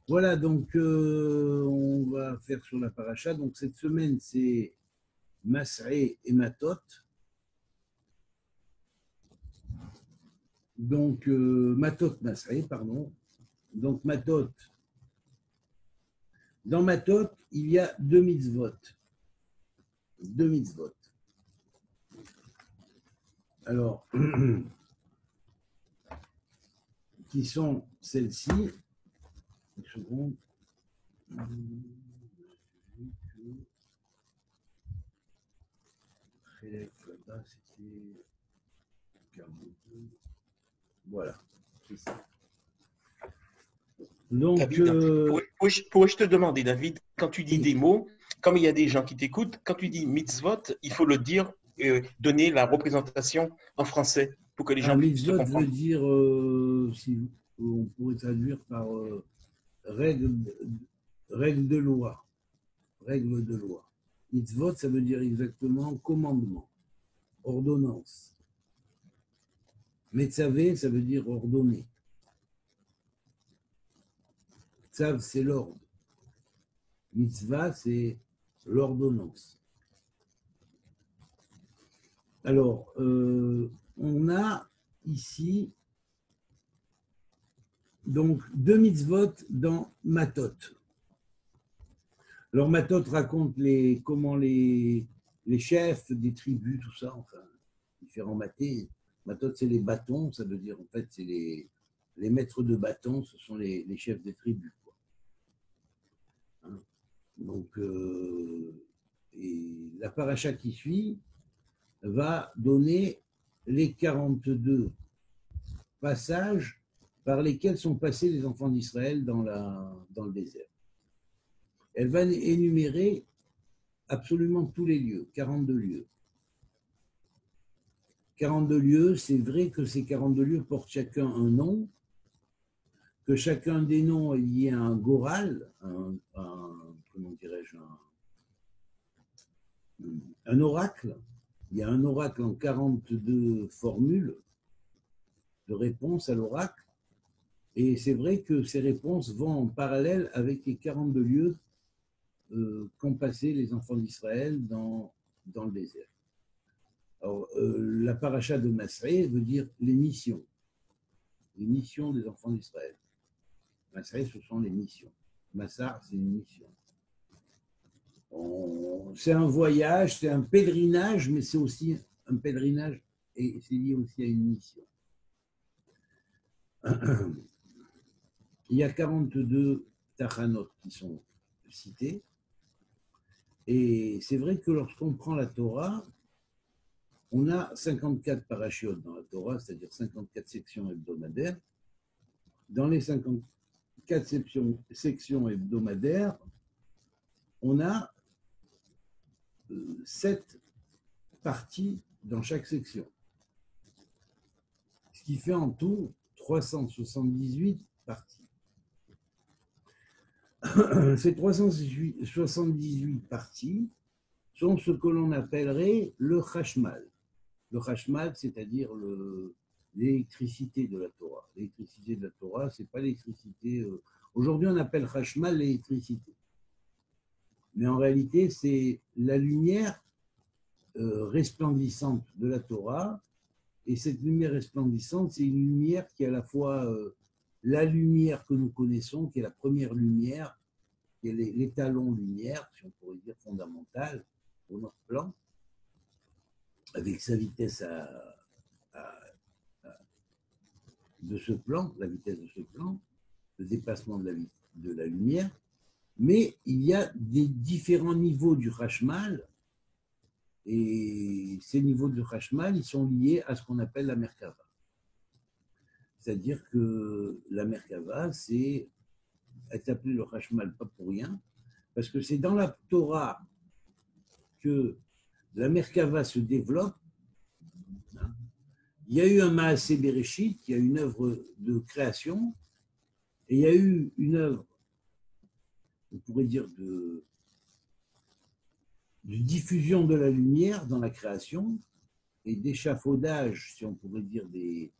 Voilà, donc on va faire sur la paracha. Donc cette semaine, c'est Masré et Matot. Donc Matot, Masré, pardon. Donc Matot. Dans Matot, il y a deux mitzvot. Deux mitzvot. Alors, qui sont celles-ci. Une seconde. Là-bas, c'était 42. Voilà, c'est ça. Donc, David, pourrais-je te demander, David, quand tu dis oui. des mots, comme il y a des gens qui t'écoutent, quand tu dis mitzvot, il faut le dire, donner la représentation en français pour que les Un gens puissent te mitzvot veut comprendre. dire, si on pourrait traduire par règle, règle de loi. Règle de loi. Mitzvot, ça veut dire exactement commandement, ordonnance. Metzavé, ça veut dire ordonner. Tzav, c'est l'ordre. Mitzvah, c'est l'ordonnance. Alors, on a ici donc deux mitzvot dans Matot. Alors Matot raconte comment les chefs des tribus, tout ça, enfin, différents matés. Matot, c'est les bâtons, ça veut dire en fait, c'est les maîtres de bâtons, ce sont les chefs des tribus. Quoi. Hein. Donc, et la paracha qui suit va donner les 42 passages par lesquels sont passés les enfants d'Israël dans le désert. Elle va énumérer absolument tous les lieux, 42 lieux. 42 lieux, c'est vrai que ces 42 lieux portent chacun un nom, que chacun des noms est lié à un goral, comment dirais-je, un oracle. Il y a un oracle en 42 formules de réponses à l'oracle. Et c'est vrai que ces réponses vont en parallèle avec les 42 lieux qu'ont passé les enfants d'Israël dans le désert. Alors, la paracha de Masré veut dire les missions des enfants d'Israël. Masré, ce sont les missions. Massar, c'est une mission. C'est un voyage, c'est un pèlerinage, mais c'est aussi un pèlerinage et c'est lié aussi à une mission. Il y a 42 tachanot qui sont cités. Et c'est vrai que lorsqu'on prend la Torah, on a 54 parachiotes dans la Torah, c'est-à-dire 54 sections hebdomadaires. Dans les 54 sections hebdomadaires, on a 7 parties dans chaque section. Ce qui fait en tout 378 parties. Ces 378 parties sont ce que l'on appellerait le Chashmal. Le Chashmal, c'est-à-dire l'électricité de la Torah. L'électricité de la Torah, ce n'est pas l'électricité. Aujourd'hui, on appelle Chashmal l'électricité. Mais en réalité, c'est la lumière resplendissante de la Torah. Et cette lumière resplendissante, c'est une lumière qui est à la fois la lumière que nous connaissons, qui est la première lumière, qui est l'étalon lumière, si on pourrait dire fondamentale, au notre plan, avec sa vitesse de ce plan, la vitesse de ce plan, le dépassement de la lumière. Mais il y a des différents niveaux du Hashmal, et ces niveaux de Hashmal, ils sont liés à ce qu'on appelle la Merkava. C'est-à-dire que la Merkava, c'est appelé le Hashmal pas pour rien, parce que c'est dans la Torah que la Merkava se développe. Il y a eu un Maaseh Bereshit, il y a une œuvre de création, et il y a eu une œuvre, on pourrait dire, de diffusion de la lumière dans la création, et d'échafaudage, si on pourrait dire, des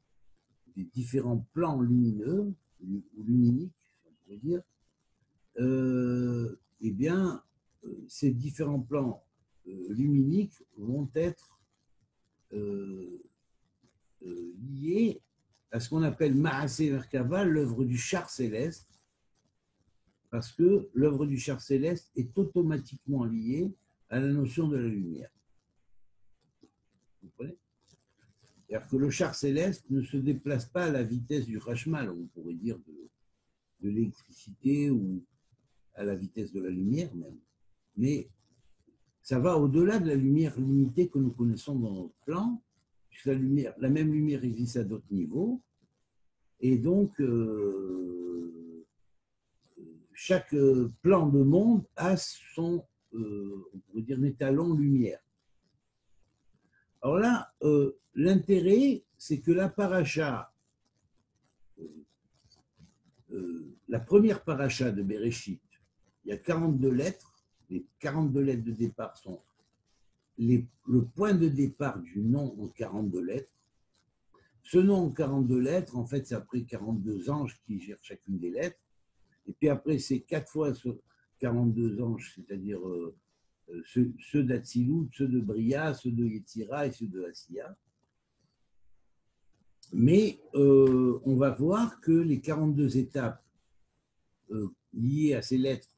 différents plans lumineux, ou luminiques, si on pourrait dire. ces différents plans luminiques vont être liés à ce qu'on appelle Maaseh Merkava, l'œuvre du char céleste, parce que l'œuvre du char céleste est automatiquement liée à la notion de la lumière. Vous comprenez? C'est-à-dire que le char céleste ne se déplace pas à la vitesse du Hashmal, on pourrait dire de l'électricité ou à la vitesse de la lumière même. Mais ça va au-delà de la lumière limitée que nous connaissons dans notre plan, puisque la même lumière existe à d'autres niveaux. Et donc, chaque plan de monde a son, on pourrait dire, étalon lumière. Alors là, l'intérêt, c'est que la paracha, la première paracha de Bereshit, il y a 42 lettres. Les 42 lettres de départ sont le point de départ du nom en 42 lettres. Ce nom en 42 lettres, en fait, c'est après 42 anges qui gèrent chacune des lettres. Et puis après, c'est 4 fois sur 42 anges, c'est-à-dire ceux d'Atsilut, ceux de Bria, ceux de Yetzira et ceux de Asiya. Mais on va voir que les 42 étapes liées à ces lettres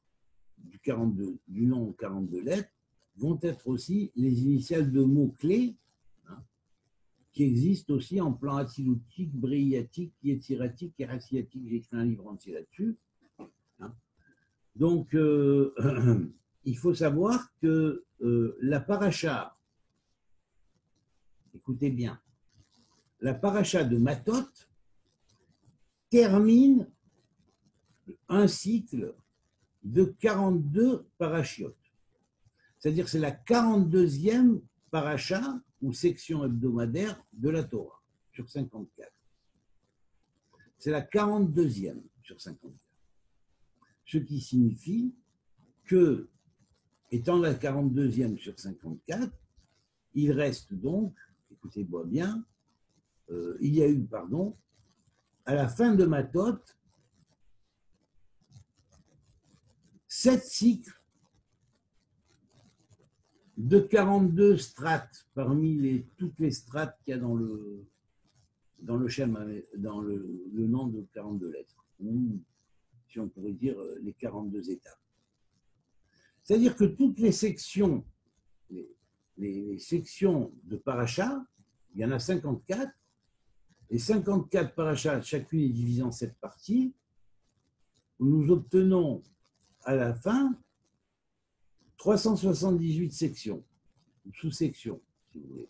du nom aux 42 lettres vont être aussi les initiales de mots-clés qui existent aussi en plan atzilutique, bréiatique, yetziratique et raciatique. J'ai écrit un livre entier là-dessus. Donc, il faut savoir que la paracha, écoutez bien, la paracha de Matot termine un cycle de 42 parachiotes. C'est-à-dire que c'est la 42e paracha ou section hebdomadaire de la Torah sur 54. C'est la 42e sur 54. Ce qui signifie que, étant la 42e sur 54, il reste donc, écoutez-moi bien, il y a eu, à la fin de Matot, 7 cycles de 42 strates, parmi toutes les strates qu'il y a dans le schéma, dans le nom de 42 lettres, ou si on pourrait dire les 42 étapes. C'est-à-dire que toutes les sections, les sections de paracha, il y en a 54, et 54 parachas, chacune est divisée en 7 parties, nous obtenons à la fin 378 sections, sous-sections, si vous voulez.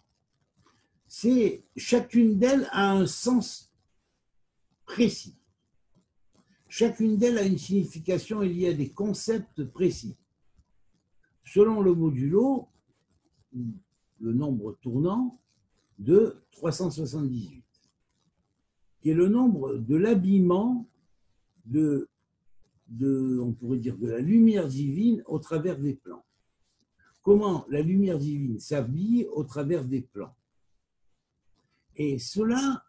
Chacune d'elles a un sens précis. Chacune d'elles a une signification liée à des concepts précis. Selon le modulo, le nombre tournant de 378, qui est le nombre de l'habillement on pourrait dire, de la lumière divine au travers des plans. Comment la lumière divine s'habille au travers des plans. Et cela,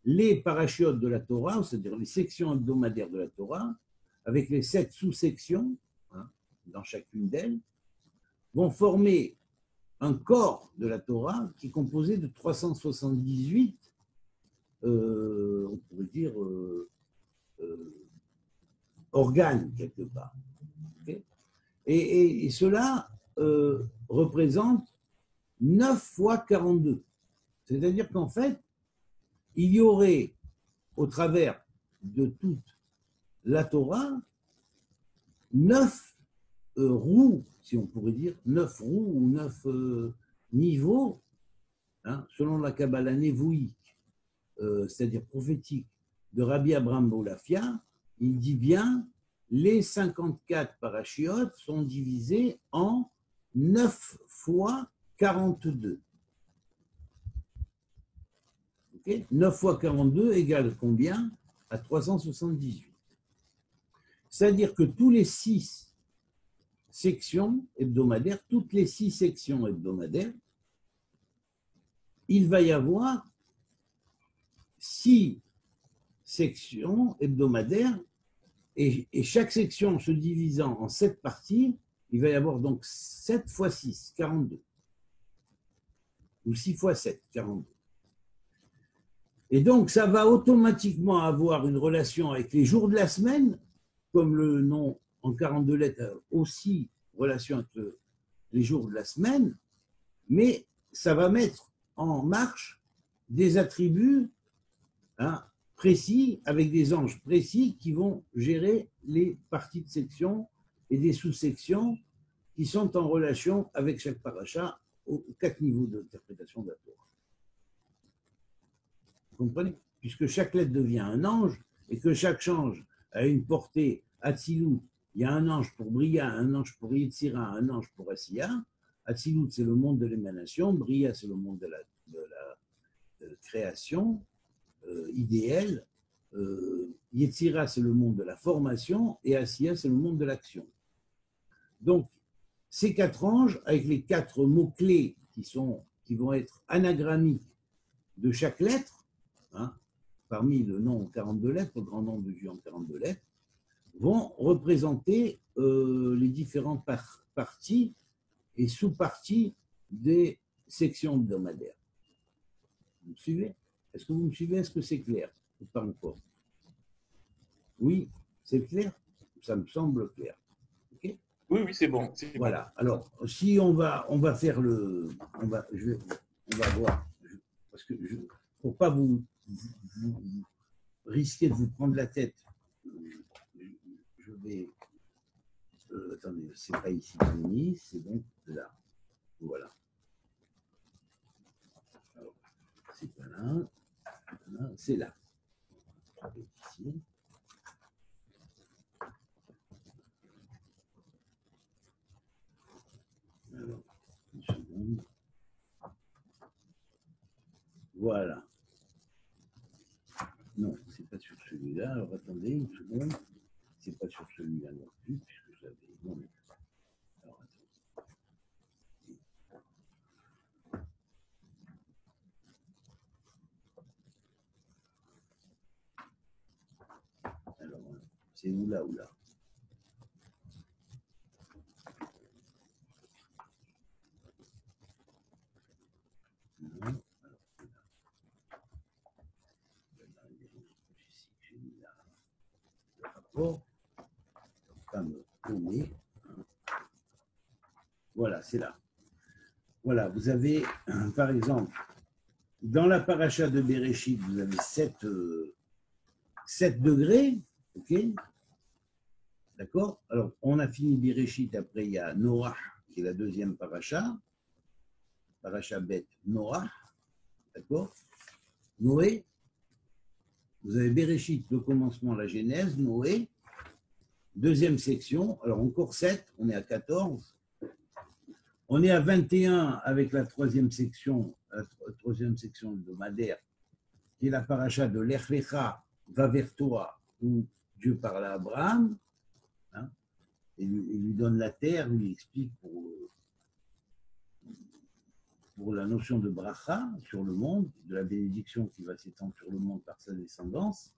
les parachiotes de la Torah, c'est-à-dire les sections hebdomadaires de la Torah, avec les 7 sous-sections, dans chacune d'elles, vont former un corps de la Torah qui est composé de 378, on pourrait dire, organes, quelque part. Okay, et cela représente 9 fois 42. C'est-à-dire qu'en fait, il y aurait, au travers de toute la Torah, 9 roues, si on pourrait dire, 9 roues ou 9 niveaux, selon la Kabbalah névouïque, c'est-à-dire prophétique, de Rabbi Abraham Bolafia. Il dit bien, les 54 parachiotes sont divisés en 9 fois 42. Okay, 9 fois 42 égale combien? À 378. C'est-à-dire que tous les 6 sections hebdomadaires, toutes les 6 sections hebdomadaires, il va y avoir 6 sections hebdomadaires et chaque section se divisant en 7 parties il va y avoir donc 7 fois 6, 42. Ou 6 fois 7, 42. Et donc, ça va automatiquement avoir une relation avec les jours de la semaine, comme le nom en 42 lettres a aussi relation avec les jours de la semaine, mais ça va mettre en marche des attributs précis, avec des anges précis qui vont gérer les parties de section et des sous-sections qui sont en relation avec chaque paracha aux 4 niveaux d'interprétation de la Torah. Vous comprenez? Puisque chaque lettre devient un ange et que chaque ange a une portée Atzilut. Il y a un ange pour Bria, un ange pour Yetzira, un ange pour Asiya. Atzilut, c'est le monde de l'émanation. Bria, c'est le monde de la création idéale. Yetzira, c'est le monde de la formation. Et Asiya, c'est le monde de l'action. Donc, ces 4 anges, avec les 4 mots-clés qui vont être anagrammiques de chaque lettre, parmi le nom en 42 lettres, le grand nombre de Dieu en 42 lettres, vont représenter les différentes parties et sous-parties des sections hebdomadaires. Vous me suivez? Est-ce que vous me suivez? Est-ce que c'est clair? Ou pas encore? Oui, c'est clair? Ça me semble clair. Okay? Oui, c'est bon. Voilà. Bon. Alors, si on va faire on va voir, parce que pour pas vous risquer de vous prendre la tête, je vais. Attendez, c'est pas ici, c'est donc là. Voilà. Alors, c'est pas là, c'est là. Ici. Alors, une seconde. Voilà. Non, c'est pas sur celui-là. Alors, attendez une seconde. C'est pas sur celui-là non plus, puisque j'avais. Non, mais... Alors, attendez. Alors, c'est où là ou là? Non. Pas me tourner. Voilà, c'est là. Voilà, vous avez, par exemple, dans la paracha de Bereshit, vous avez 7 degrés, ok? D'accord? Alors, on a fini Bereshit, après il y a Noach, qui est la deuxième paracha Bet Noach, d'accord? Noé, vous avez Bereshit, le commencement, la Genèse, Noé, deuxième section, alors encore 7, on est à 14. On est à 21 avec la troisième section hebdomadaire, qui est la paracha de Lech Lecha va vers toi, où Dieu parle à Abraham, et lui donne la terre, lui explique pour la notion de bracha sur le monde, de la bénédiction qui va s'étendre sur le monde par sa descendance.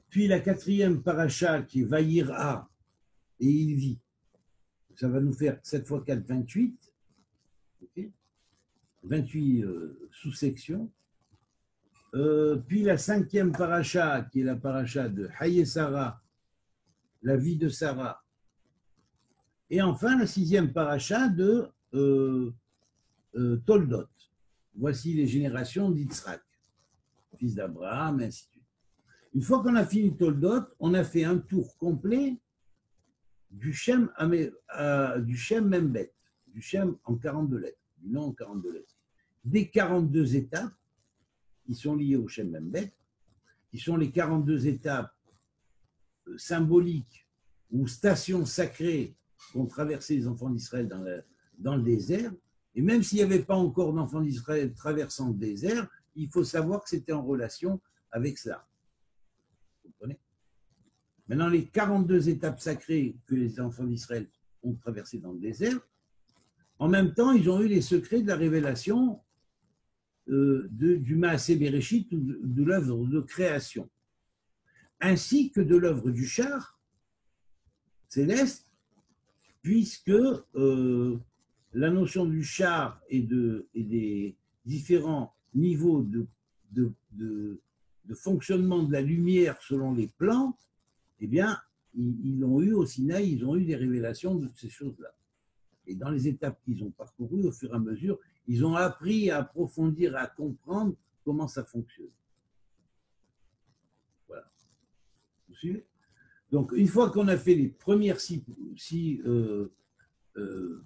Puis la quatrième paracha qui est Vaïra, et il vit. Ça va nous faire 7 fois 4, 28. Okay. 28 sous-sections. Puis la cinquième paracha, qui est la paracha de Haye Sarah, la vie de Sarah. Et enfin, la sixième paracha de Toldot. Voici les générations d'Yitzhak, fils d'Abraham, et ainsi de suite. Une fois qu'on a fini Toldot, on a fait un tour complet du Shem Membet, du Shem en 42 lettres, du nom en 42 lettres. Des 42 étapes qui sont liées au Shem Membet, qui sont les 42 étapes symboliques ou stations sacrées qu'ont traversé les enfants d'Israël dans le désert. Et même s'il n'y avait pas encore d'enfants d'Israël traversant le désert, il faut savoir que c'était en relation avec cela. Vous comprenez? Maintenant, les 42 étapes sacrées que les enfants d'Israël ont traversées dans le désert, en même temps, ils ont eu les secrets de la révélation du Maaseh Bereshit, de l'œuvre de création, ainsi que de l'œuvre du char céleste puisque la notion du char et des différents niveaux de fonctionnement de la lumière selon les plans, eh bien, ils ont eu au Sinaï, ils ont eu des révélations de ces choses-là. Et dans les étapes qu'ils ont parcourues, au fur et à mesure, ils ont appris à approfondir, à comprendre comment ça fonctionne. Voilà. Vous suivez? Donc, une fois qu'on a fait les premières six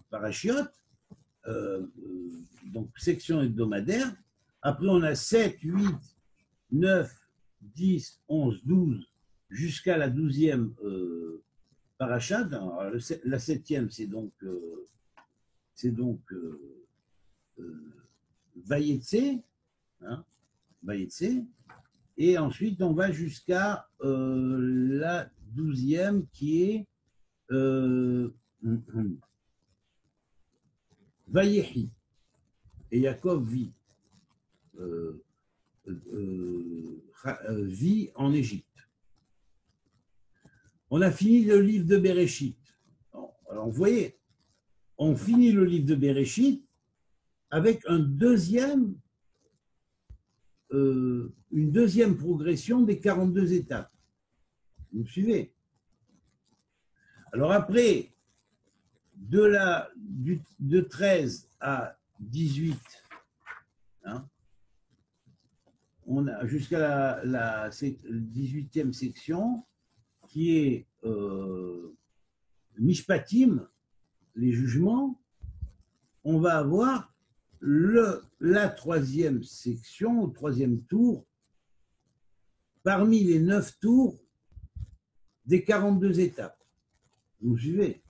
parachiotes, donc section hebdomadaire, après on a 7, 8, 9, 10, 11, 12, jusqu'à la 12e parachade. La 7e, c'est donc Vayetse, hein, Vayetse, et ensuite on va jusqu'à la 12e qui est Vayehi, et Yaakov vit, vit en Égypte. On a fini le livre de Bereshit. Alors, vous voyez, on finit le livre de Bereshit avec une deuxième progression des 42 étapes. Vous me suivez? Alors après, de 13 à 18, hein, on a jusqu'à la 18e section qui est Mishpatim, les jugements. On va avoir la 3e section, au 3e tour, parmi les 9 tours des 42 étapes. Vous me suivez?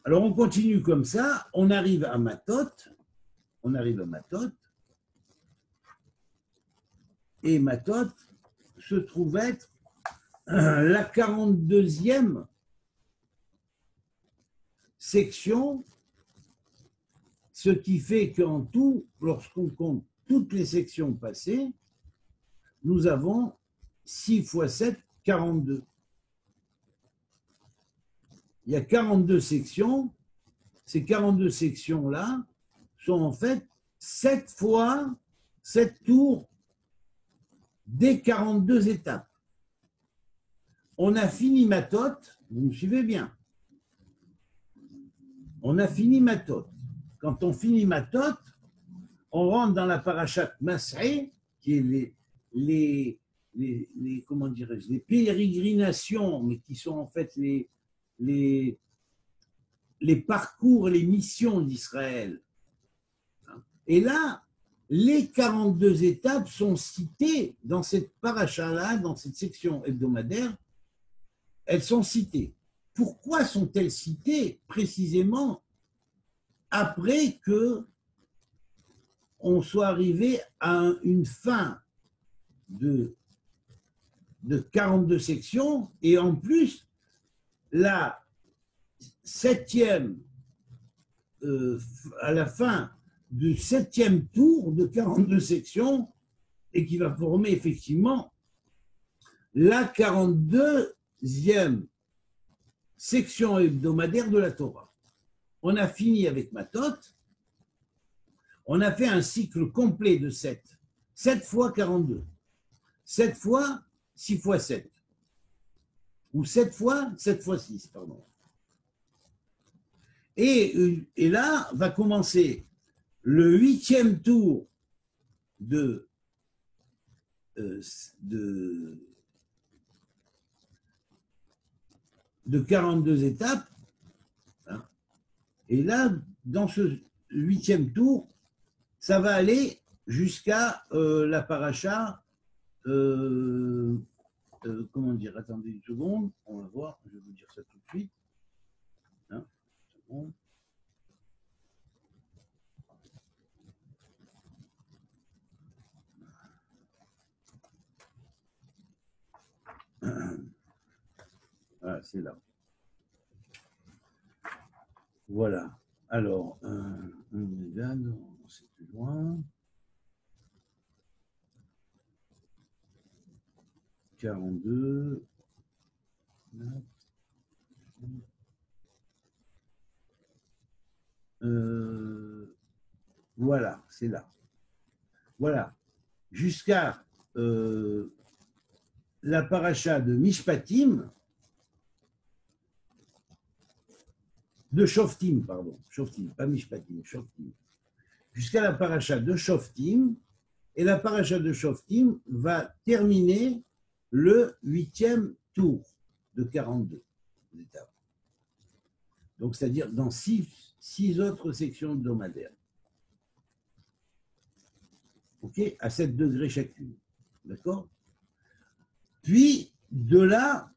Alors on continue comme ça, on arrive à Matot, et Matot se trouve être la 42e section, ce qui fait qu'en tout, lorsqu'on compte toutes les sections passées, nous avons 6 x 7, 42. Il y a 42 sections. Ces 42 sections-là sont en fait 7 fois 7 tours des 42 étapes. On a fini Matot, vous me suivez bien. On a fini Matot. Quand on finit Matot, on rentre dans la parashat Mas'é, qui est les comment dirais-je, les pérégrinations, mais qui sont en fait les parcours et les missions d'Israël. Et là, les 42 étapes sont citées dans cette paracha-là, dans cette section hebdomadaire, elles sont citées. Pourquoi sont-elles citées précisément après que on soit arrivé à une fin de 42 sections et en plus la 7e, à la fin du 7e tour de 42 sections et qui va former effectivement la 42e section hebdomadaire de la Torah. On a fini avec Matot, on a fait un cycle complet de 7. 7 fois 42. 7 fois 6 fois 7. Ou 7 fois 7 fois 6, pardon. Et là va commencer le 8e tour de 42 étapes. Hein. Et là, dans ce 8e tour, ça va aller jusqu'à la paracha, comment dire, attendez une seconde, on va voir, je vais vous dire ça tout de suite. Hein, une seconde. Ah, c'est là. Voilà. Alors, c'est plus loin. 42. Voilà, c'est là. Voilà. Jusqu'à la paracha de Mishpatim, de Shoftim, pardon. Shoftim, pas Mishpatim, Shoftim. Jusqu'à la paracha de Shoftim, et la paracha de Shoftim va terminer le 8e tour de 42 étapes. Donc, c'est-à-dire dans six autres sections hebdomadaires. OK, à 7 degrés chacune. D'accord? Puis, de là,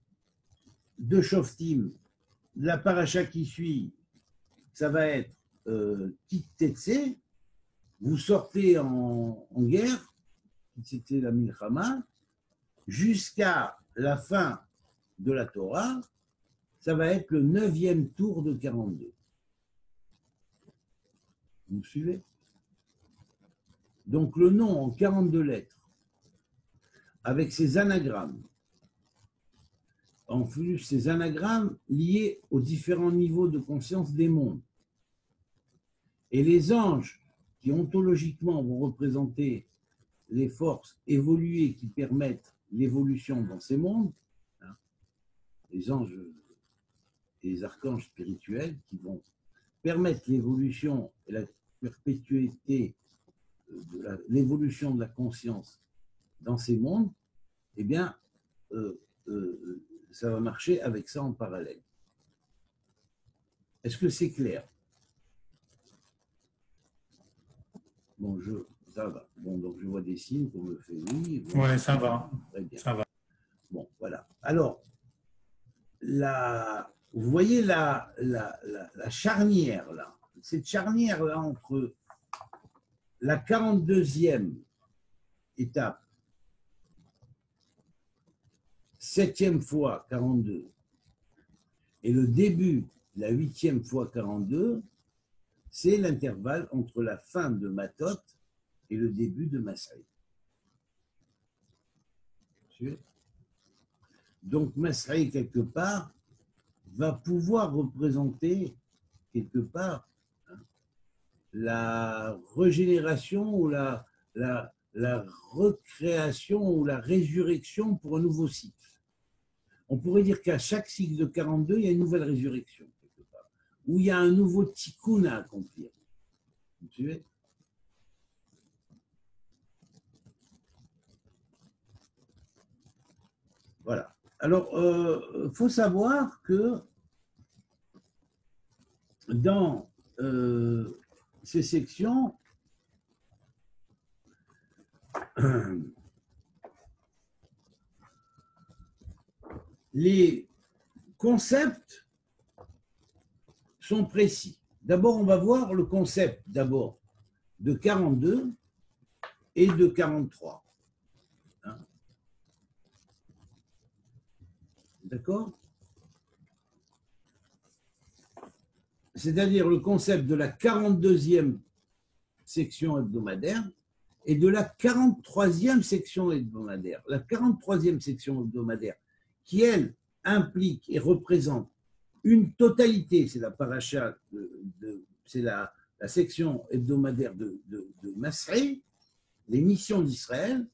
de Shoftim, la paracha qui suit, ça va être Kitetze. Vous sortez en guerre, c'était la Milchama, jusqu'à la fin de la Torah, ça va être le 9e tour de 42. Vous me suivez? Donc le nom en 42 lettres, avec ses anagrammes, en plus ces anagrammes liés aux différents niveaux de conscience des mondes. Et les anges qui ontologiquement vont représenter les forces évoluées qui permettent l'évolution dans ces mondes, hein, les anges et les archanges spirituels qui vont permettre l'évolution et la perpétuité de l'évolution de la conscience dans ces mondes, eh bien, ça va marcher avec ça en parallèle. Est-ce que c'est clair? Bon, ça va. Bon, donc je vois des signes qu'on me fait oui. Bon, oui, ça va. Très bien. Ça va. Bon, voilà. Alors, vous voyez la charnière, là. Cette charnière-là entre la 42e étape, 7e fois 42, et le début, la 8e fois 42, c'est l'intervalle entre la fin de Matot et le début de Masré. Donc Masré, quelque part, va pouvoir représenter, quelque part, la régénération ou la recréation ou la résurrection pour un nouveau cycle. On pourrait dire qu'à chaque cycle de 42, il y a une nouvelle résurrection, quelque part, où il y a un nouveau tikkun à accomplir. Vous suivez? Voilà. Alors, faut savoir que dans ces sections, les concepts sont précis. D'abord, on va voir le concept d'abord de 42 et de 43. Hein? D'accord? C'est-à-dire le concept de la 42e section hebdomadaire et de la 43e section hebdomadaire. La 43e section hebdomadaire qui, elle, implique et représente une totalité, c'est la paracha, c'est la section hebdomadaire de Masré, les missions d'Israël.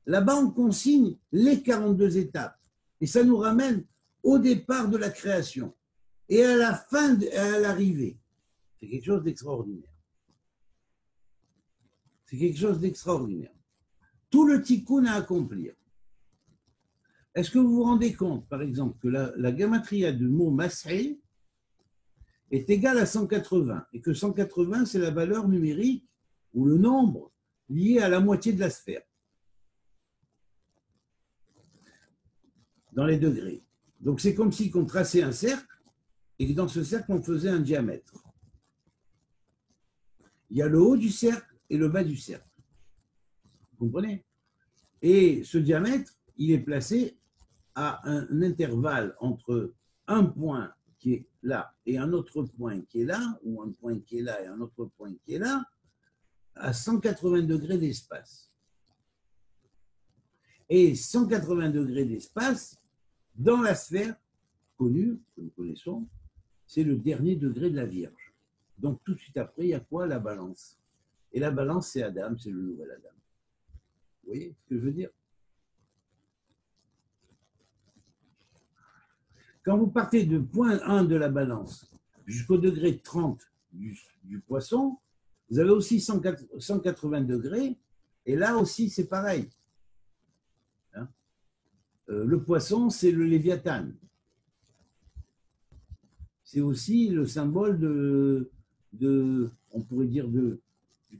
Là-bas, on consigne les 42 étapes. Et ça nous ramène au départ de la création et à la fin, à l'arrivée. C'est quelque chose d'extraordinaire. C'est quelque chose d'extraordinaire. Tout le tikkun à accomplir. Est-ce que vous vous rendez compte, par exemple, que la gamatria du mot Masré est égale à 180 et que 180, c'est la valeur numérique ou le nombre lié à la moitié de la sphère dans les degrés. Donc, c'est comme si on traçait un cercle et que dans ce cercle, on faisait un diamètre. Il y a le haut du cercle et le bas du cercle. Vous comprenez? Et ce diamètre, il est placé à un intervalle entre un point qui est là et un autre point qui est là, ou un point qui est là et un autre point qui est là, à 180 degrés d'espace. Et 180 degrés d'espace dans la sphère connu, que nous connaissons, c'est le dernier degré de la Vierge. Donc tout de suite après, il y a quoi? La balance. Et la balance, c'est Adam, c'est le nouvel Adam. Vous voyez ce que je veux dire? Quand vous partez de point 1 de la balance jusqu'au degré 30 du poisson, vous avez aussi 180 degrés, et là aussi c'est pareil. Hein, le poisson, c'est le Léviathan. C'est aussi le symbole on pourrait dire, du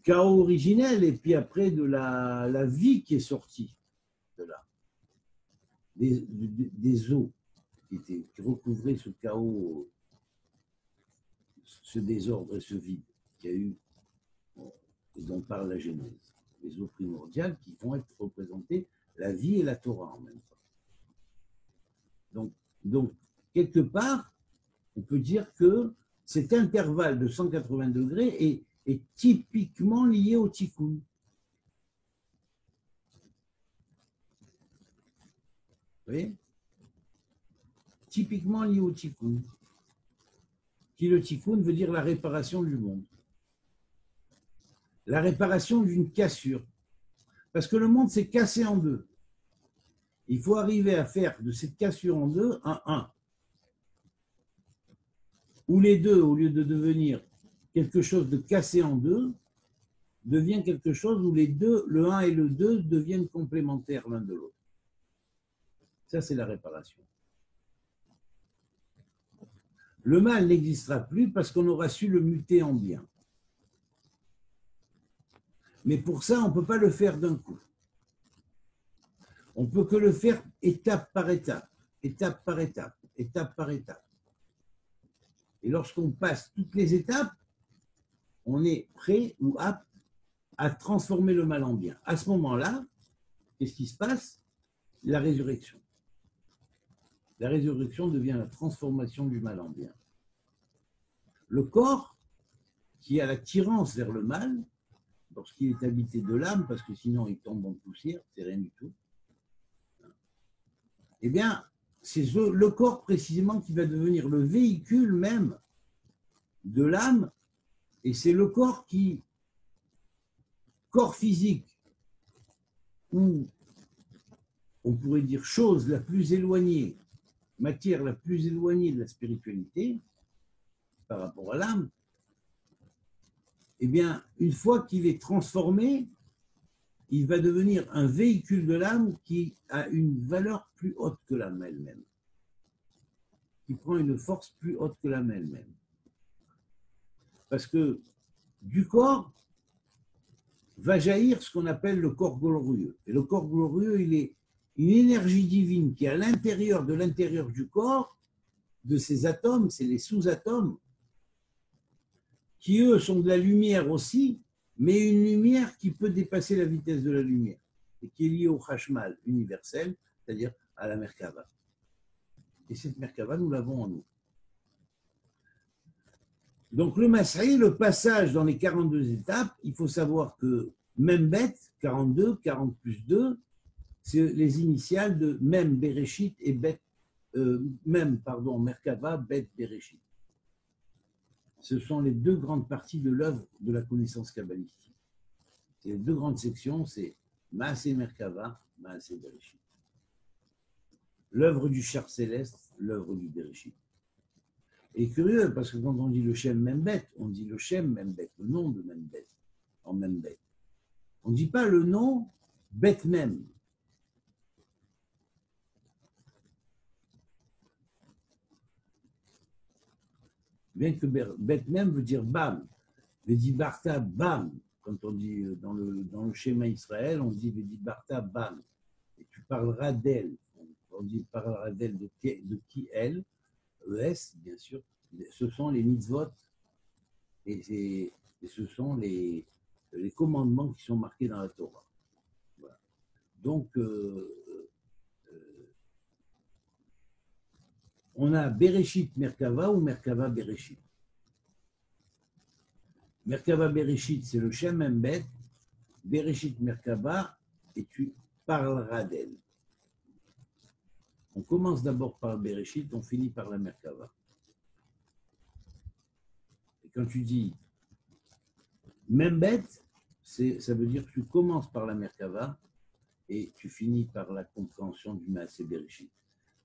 chaos originel, et puis après de la vie qui est sortie de là, des eaux qui recouvraient ce chaos, ce désordre et ce vide qu'il y a eu, et dont parle la Genèse. Les eaux primordiales qui vont être représentées, la vie et la Torah en même temps. Donc quelque part, on peut dire que cet intervalle de 180 degrés est typiquement lié au tikkun. Vous voyez? Typiquement lié au tikkun. Qui le tikkun veut dire la réparation du monde. La réparation d'une cassure. Parce que le monde s'est cassé en deux. Il faut arriver à faire de cette cassure en deux un. Où les deux, au lieu de devenir quelque chose de cassé en deux, devient quelque chose où les deux, le 1 et le 2, deviennent complémentaires l'un de l'autre. Ça, c'est la réparation. Le mal n'existera plus parce qu'on aura su le muter en bien. Mais pour ça, on ne peut pas le faire d'un coup. On ne peut que le faire étape par étape, étape par étape, étape par étape. Et lorsqu'on passe toutes les étapes, on est prêt ou apte à transformer le mal en bien. À ce moment-là, qu'est-ce qui se passe? La résurrection. La résurrection devient la transformation du mal en bien. Le corps, qui a l'attirance vers le mal, lorsqu'il est habité de l'âme, parce que sinon il tombe en poussière, c'est rien du tout, eh bien, c'est le corps précisément qui va devenir le véhicule même de l'âme, et c'est le corps corps physique, ou on pourrait dire chose la plus éloignée, matière la plus éloignée de la spiritualité par rapport à l'âme, eh bien, une fois qu'il est transformé, il va devenir un véhicule de l'âme qui a une valeur plus haute que l'âme elle-même, qui prend une force plus haute que l'âme elle-même. Parce que du corps va jaillir ce qu'on appelle le corps glorieux. Et le corps glorieux, il est une énergie divine qui est à l'intérieur de l'intérieur du corps, de ces atomes, c'est les sous-atomes, qui eux sont de la lumière aussi, mais une lumière qui peut dépasser la vitesse de la lumière, et qui est liée au Hashmal universel, c'est-à-dire à la Merkava. Et cette Merkava, nous l'avons en nous. Donc le Masri, le passage dans les 42 étapes, il faut savoir que Membet, 42, 40 plus 2, c'est les initiales de Mem, Bereshit et Bet, Merkava, Bet, Bereshit. Ce sont les deux grandes parties de l'œuvre de la connaissance kabbalistique. C'est les deux grandes sections, c'est Maaseh Merkava, Maaseh Bereshit. L'œuvre du char céleste, l'œuvre du Bereshit. Et curieux, parce que quand on dit le Shem Membet, on dit le Shem Membet, le nom de Membet, en Membet. On ne dit pas le nom Bet Mem. Bien que Bet Mem veut dire Bam. Vedibarta Bam. Quand on dit dans le schéma Israël, on dit Vedibarta Bam. Et tu parleras d'elle. On dit parlera d'elle de qui elle, ES, bien sûr. Ce sont les mitzvot et ce sont les commandements qui sont marqués dans la Torah. Voilà. Donc, on a Bereshit Merkava ou Merkava Bereshit. Merkava Bereshit, c'est le Shem Embet. Bereshit Merkava, et tu parleras d'elle. On commence d'abord par Bereshit, on finit par la Merkava. Et quand tu dis même bête, ça veut dire que tu commences par la Merkava et tu finis par la compréhension du Maaseh Bereshit.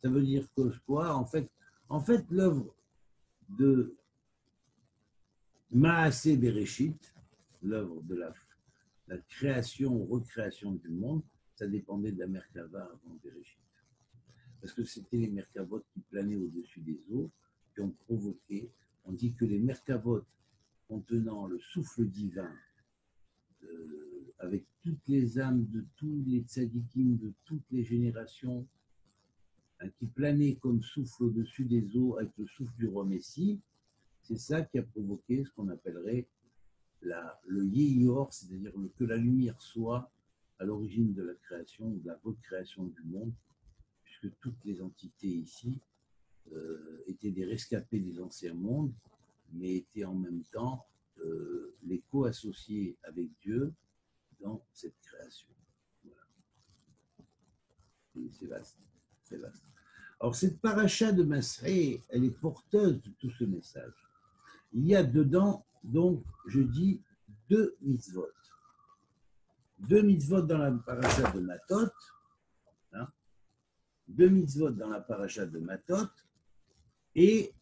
Ça veut dire que quoi? En fait l'œuvre de Maaseh Bereshit, l'œuvre de la création ou recréation du monde, ça dépendait de la Merkava avant Bereshit. Parce que c'était les Merkavot qui planaient au-dessus des eaux, qui ont provoqué, on dit que les Merkavot contenant le souffle divin, avec toutes les âmes de tous les tzadikim de toutes les générations, qui planaient comme souffle au-dessus des eaux avec le souffle du roi Messie, c'est ça qui a provoqué ce qu'on appellerait le Yeyor, c'est-à-dire que la lumière soit à l'origine de la création, de la recréation du monde, puisque toutes les entités ici étaient des rescapés des anciens mondes, mais étaient en même temps les co-associés avec Dieu dans cette création. Voilà. C'est vaste, c'est vaste. Alors cette paracha de Masré, elle est porteuse de tout ce message. Il y a dedans, donc, je dis, 2 mitzvot. 2 mitzvot dans la paracha de Matot, 2 mitzvot dans la paracha de Matot, et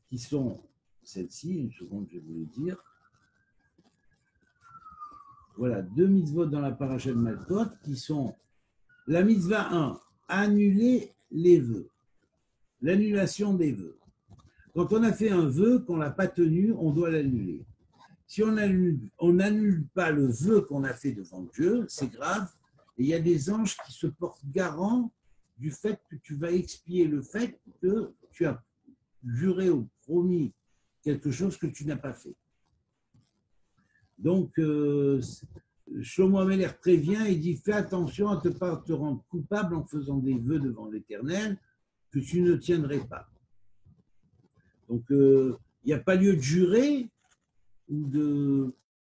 qui sont celles-ci, une seconde, je vais vous le dire. Voilà, 2 mitzvot dans la paracha de Matot, qui sont la mitzvah 1, annuler les vœux, l'annulation des vœux. Quand on a fait un vœu, qu'on ne l'a pas tenu, on doit l'annuler. Si on n'annule pas le vœu qu'on a fait devant Dieu, c'est grave. Et il y a des anges qui se portent garant du fait que tu vas expier le fait que tu as juré ou promis quelque chose que tu n'as pas fait. Donc, Shlomo Ameler prévient et dit « Fais attention à ne pas te rendre coupable en faisant des vœux devant l'Éternel que tu ne tiendrais pas. » Donc, il n'y a pas lieu de jurer ou